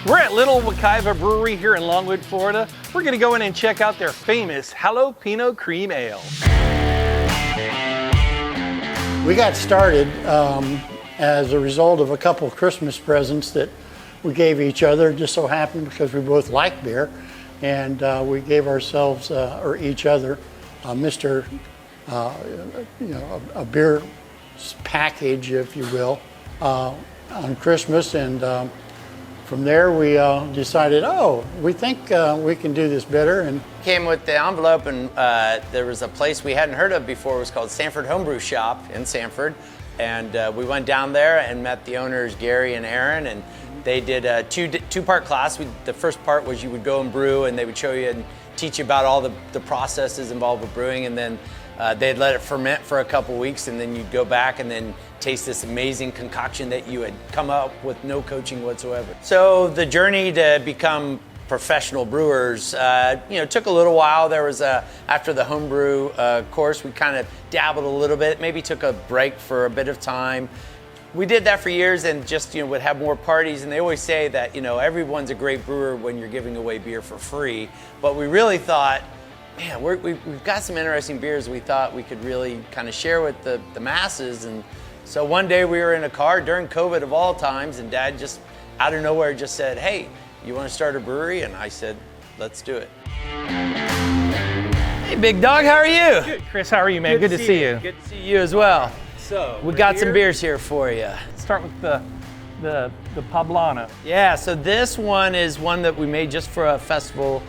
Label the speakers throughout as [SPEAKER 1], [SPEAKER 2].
[SPEAKER 1] We're at Little Wekiva Brewery here in Longwood, Florida. We're gonna go in and check out their famous Jalapeno Cream Ale.
[SPEAKER 2] We got started as a result of a couple of Christmas presents that we gave each other. It just so happened because we both like beer, and we gave ourselves or each other a beer package, if you will, on Christmas, and from there we decided, we think we can do this better. And
[SPEAKER 3] came with the envelope, and there was a place we hadn't heard of before. It was called Sanford Homebrew Shop in Sanford, and we went down there and met the owners, Gary and Aaron, and they did a two-part class. The first part was you would go and brew, and they would show you and teach you about all the processes involved with brewing, and then they'd let it ferment for a couple weeks, and then you'd go back and then taste this amazing concoction that you had come up with no coaching whatsoever. So the journey to become professional brewers, took a little while. There was after the homebrew course, we kind of dabbled a little bit, maybe took a break for a bit of time. We did that for years and just would have more parties, and they always say that everyone's a great brewer when you're giving away beer for free, but we really thought, man, we've got some interesting beers we thought we could really kind of share with the masses. And so one day we were in a car during COVID of all times, and Dad just out of nowhere just said, hey, you want to start a brewery? And I said, let's do it. Hey, Big Dog, how are you?
[SPEAKER 1] Good, Chris, how are you, man? Good to see you.
[SPEAKER 3] Good to see you as well.
[SPEAKER 1] So
[SPEAKER 3] we got some beers here for you.
[SPEAKER 1] Let's start with the Poblano.
[SPEAKER 3] Yeah, so this one is one that we made just for a festival,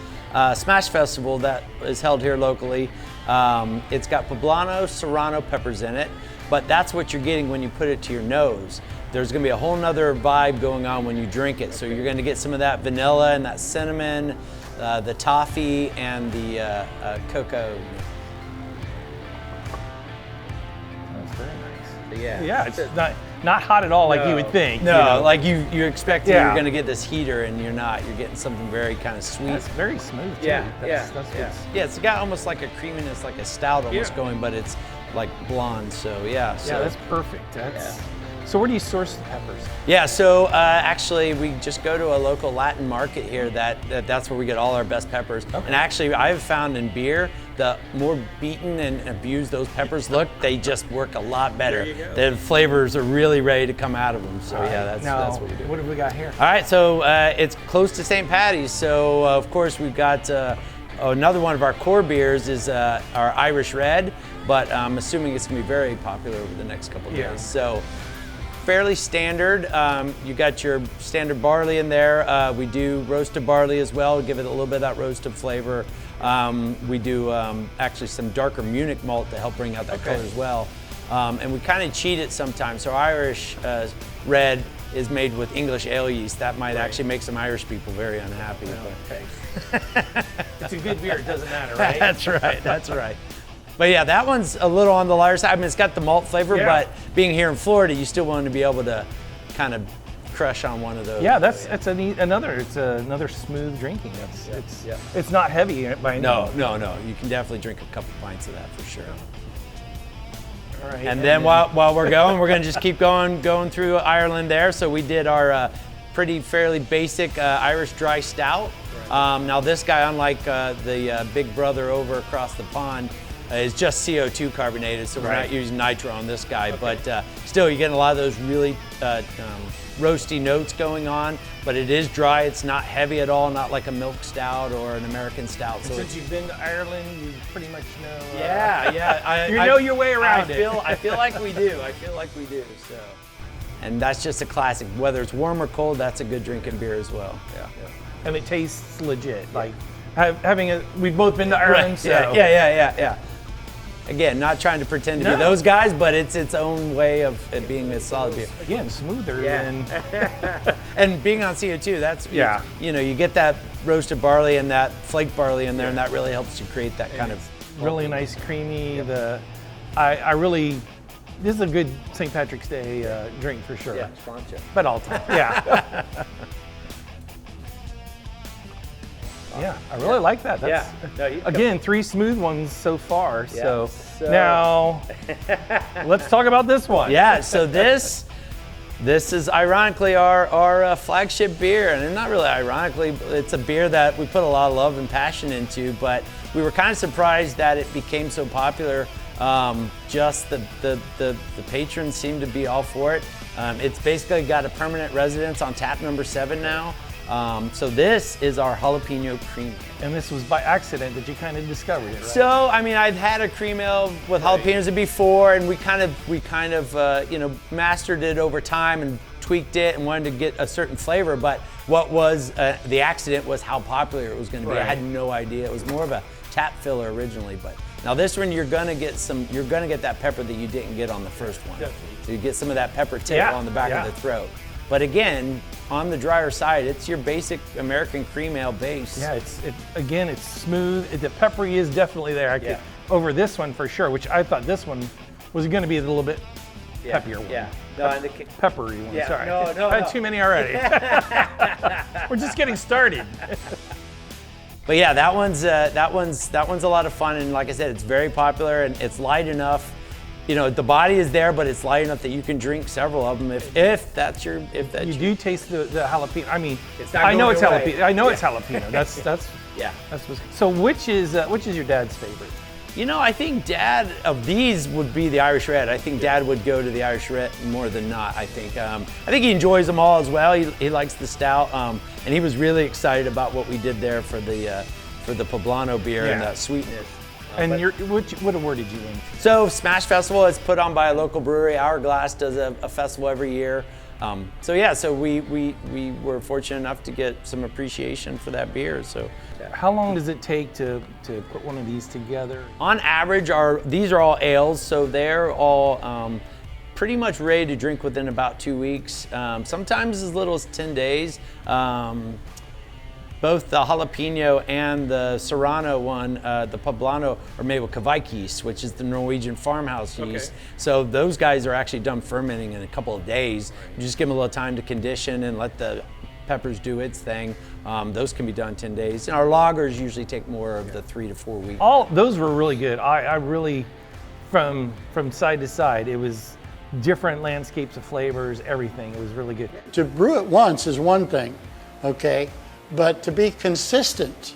[SPEAKER 3] Smash Festival that is held here locally. It's got Poblano Serrano peppers in it, but that's what you're getting when you put it to your nose. There's gonna be a whole nother vibe going on when you drink it. So you're gonna get some of that vanilla and that cinnamon, the toffee, and the cocoa.
[SPEAKER 1] That's very nice.
[SPEAKER 3] Yeah.
[SPEAKER 1] Yeah, it's not hot at all like you would think.
[SPEAKER 3] No, like you expect you're
[SPEAKER 1] Yeah.
[SPEAKER 3] gonna get this heater, and you're not. You're getting something very kind of sweet.
[SPEAKER 1] It's very smooth too.
[SPEAKER 3] Yeah,
[SPEAKER 1] That's
[SPEAKER 3] Yeah, it's got almost like a creaminess, like a stout almost going, but it's like blonde. So yeah. So
[SPEAKER 1] that's perfect. So where do you source the peppers?
[SPEAKER 3] Yeah, so actually we just go to a local Latin market here that's where we get all our best peppers. Okay. And actually I've found in beer, the more beaten and abused those peppers look, they just work a lot better. The flavors are really ready to come out of them. So that's what we do.
[SPEAKER 1] What have we got here?
[SPEAKER 3] All right, so it's close to St. Patty's. So of course we've got another one of our core beers is our Irish Red, but I'm assuming it's gonna be very popular over the next couple of days. So fairly standard. You got your standard barley in there. We do roasted barley as well, give it a little bit of that roasted flavor. We do actually some darker Munich malt to help bring out that color as well. And we kind of cheat it sometimes. So Irish Red is made with English ale yeast. That might actually make some Irish people very unhappy.
[SPEAKER 1] It's a good beer, it doesn't matter, right?
[SPEAKER 3] That's right. But yeah, that one's a little on the lighter side. I mean, it's got the malt flavor, but being here in Florida, you still want to be able to kind of crush on one of those.
[SPEAKER 1] Yeah, it's another smooth drinking. It's not heavy by any means.
[SPEAKER 3] No. You can definitely drink a couple pints of that for sure.
[SPEAKER 1] All right.
[SPEAKER 3] And then while we're going, we're gonna just keep going through Ireland there. So we did our fairly basic Irish dry stout. Now this guy, unlike the big brother over across the pond, is just CO2 carbonated, so we're not using nitro on this guy. But still, you're getting a lot of those really roasty notes going on, but it is dry. It's not heavy at all, not like a milk stout or an American stout. So
[SPEAKER 1] since you've been to Ireland, you pretty much know.
[SPEAKER 3] You
[SPEAKER 1] know your way around
[SPEAKER 3] it. I feel like we do. So, and that's just a classic. Whether it's warm or cold, that's a good drinking beer as well. Yeah.
[SPEAKER 1] And it tastes legit. Like we've both been to Ireland. So.
[SPEAKER 3] Yeah. Again, not trying to pretend to be those guys, but it's its own way of it being a solid beer.
[SPEAKER 1] Again, smoother than.
[SPEAKER 3] And being on CO2, that's you get that roasted barley and that flake barley in there, and that really helps to create that kind of
[SPEAKER 1] really nice, creamy. This is a good St. Patrick's Day drink for sure.
[SPEAKER 3] Yeah, sponge.
[SPEAKER 1] But all time. Yeah. Yeah, I really like that. Again, 3 smooth ones so far. So now, let's talk about this one.
[SPEAKER 3] Yeah, so this This is ironically our flagship beer, and not really ironically, it's a beer that we put a lot of love and passion into, but we were kind of surprised that it became so popular. Just the patrons seem to be all for it. It's basically got a permanent residence on tap number 7 now. So this is our Jalapeno Cream Ale.
[SPEAKER 1] And this was by accident that you kind of discovered it, right?
[SPEAKER 3] So, I mean, I've had a cream ale with jalapenos before, and we kind of you know, mastered it over time and tweaked it and wanted to get a certain flavor. But what was the accident was how popular it was going to be.
[SPEAKER 1] Right.
[SPEAKER 3] I had no idea. It was more of a tap filler originally, but now this one you're gonna get that pepper that you didn't get on the first one.
[SPEAKER 1] Definitely.
[SPEAKER 3] So you get some of that pepper tip on the back of the throat. But again, on the drier side, it's your basic American cream ale base.
[SPEAKER 1] Yeah, it's smooth. The peppery is definitely there. Over this one for sure, which I thought this one was going to be a little bit peppier one.
[SPEAKER 3] Yeah.
[SPEAKER 1] Peppery one.
[SPEAKER 3] Yeah,
[SPEAKER 1] Sorry.
[SPEAKER 3] no,
[SPEAKER 1] I had too many already. We're just getting started.
[SPEAKER 3] But yeah, that one's a lot of fun, and like I said, it's very popular and it's light enough. You know, the body is there, but it's light enough that you can drink several of them if that's
[SPEAKER 1] you do taste the jalapeno. I mean,
[SPEAKER 3] It's not
[SPEAKER 1] I know
[SPEAKER 3] going
[SPEAKER 1] it's
[SPEAKER 3] away.
[SPEAKER 1] jalapeno. I know it's jalapeno. That's
[SPEAKER 3] Yeah.
[SPEAKER 1] That's what's, so which is your dad's favorite?
[SPEAKER 3] You know, I think Dad of these would be the Irish Red. I think Dad would go to the Irish Red more than not. I think he enjoys them all as well. He likes the stout, and he was really excited about what we did there for the Poblano beer and that sweetness.
[SPEAKER 1] And what award did you win?
[SPEAKER 3] So Smash Festival is put on by a local brewery. Hourglass does a festival every year. So we were fortunate enough to get some appreciation for that beer. So
[SPEAKER 1] How long does it take to put one of these together?
[SPEAKER 3] on average, these are all ales, so they're all pretty much ready to drink within about 2 weeks. Sometimes as little as 10 days. Both the jalapeno and the Serrano one, the Poblano, are made with Kveik yeast, which is the Norwegian farmhouse yeast. So those guys are actually done fermenting in a couple of days. You just give them a little time to condition and let the peppers do its thing. Those can be done in 10 days. And our lagers usually take more of the 3 to 4 weeks.
[SPEAKER 1] All those were really good. I really, from side to side, it was different landscapes of flavors, everything. It was really good.
[SPEAKER 2] To brew it once is one thing, okay? But to be consistent,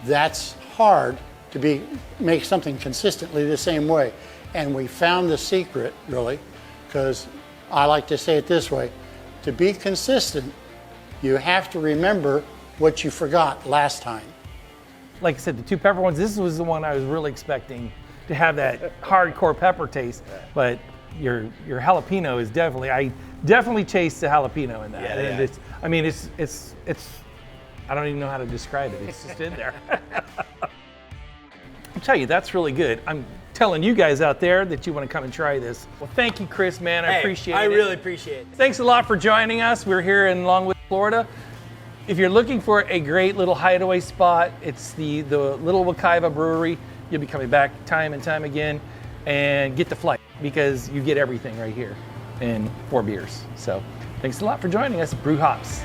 [SPEAKER 2] that's hard to make something consistently the same way. And we found the secret, really, because I like to say it this way: to be consistent, you have to remember what you forgot last time.
[SPEAKER 1] Like I said, the two pepper ones, this was the one I was really expecting to have that hardcore pepper taste, but your jalapeno is I definitely taste the jalapeno in that.
[SPEAKER 3] Yeah,
[SPEAKER 1] And
[SPEAKER 3] yeah.
[SPEAKER 1] it's I don't even know how to describe it. It's just in there. I'll tell you, that's really good. I'm telling you guys out there that you want to come and try this. Well, thank you, Chris, man. I appreciate it.
[SPEAKER 3] I really appreciate it.
[SPEAKER 1] Thanks a lot for joining us. We're here in Longwood, Florida. If you're looking for a great little hideaway spot, it's the Little Wekiva Brewery. You'll be coming back time and time again, and get the flight because you get everything right here and 4 beers. So thanks a lot for joining us. Brew Hops.